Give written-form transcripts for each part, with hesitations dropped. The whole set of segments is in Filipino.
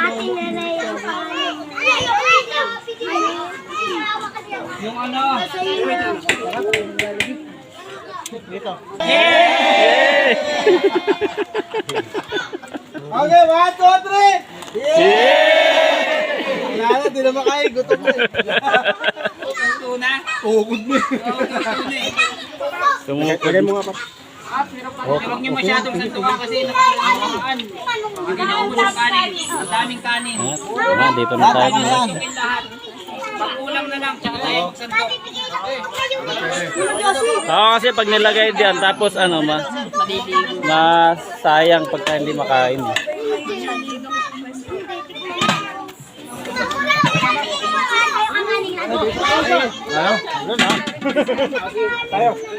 Ating nanay ang pangalan. Yung ano? Dito. Yay! Okay, 1, 2, 3! Yay! Wala na, di na makain. Gutom na. Tuna? Ugod mo. Lagay mo nga pa. Huwag niyo masyadong santukan kasi nakakalakaan. Pag inaubos ang kanin, ang daming kanin. Dito na tayo. Sukin lahat. Pag-ulam na lang, tsaka tayo magsantok. Kasi pag nilagay diyan tapos ano masayang pagka hindi makain.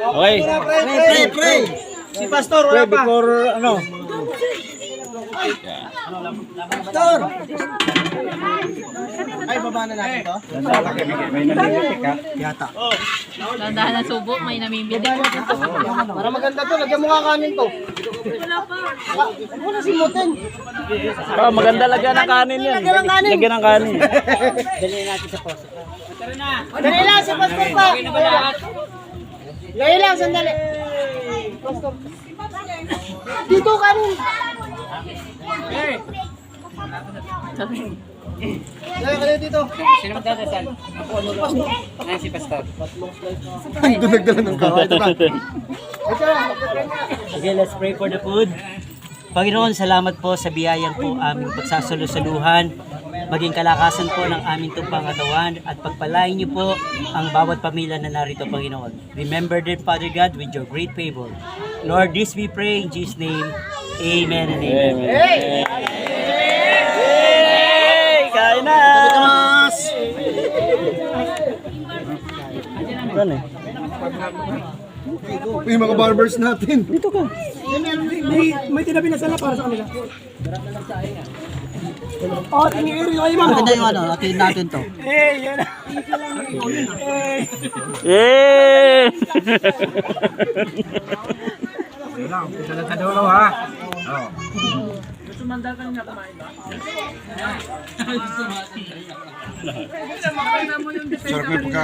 Okay. Pray! Si Pastor, wala pa. Before, ano? Pastor! Ay, baba na natin to. May namimutik ka. Yata. Dandahan na subo, may namimili. Para maganda to, lagyan mo nga kanin to. Muna simutin. Maganda lagyan ng kanin yan. Lagyan ng kanin. Dali natin sa poso. Tara na. Dali lang, si Pastor pa. Okay na ba lahat? Dali lang, sandali. Pastor. Dito kanin. Hey! Dali ka dito. Sino magdadasal? Ako ano lang? Ayan si Pastor. Ando nagdala ng kaway. Ito ba? Okay, let's pray for the food. Panginoon, salamat po sa biyayang po aming pagsasalo-saluhan, maging kalakasan po ng aming tumpang katawan at pagpalain niyo po ang bawat pamilya na narito, Panginoon. Remember, dear Father God, with your great favor. Lord, this we pray in Jesus' name. Amen and amen. Hey! Kain na! Ano eh? Yung mga barbers natin. Dito ka. May tinabi na sala para sa kanila. Oh, tingiiri kayo mga. Maganda yung ano, atin natin to. Yay! Lang, sa dulo ha. Oh. Sumandal ka nga kumain ba? Sarap yung pagka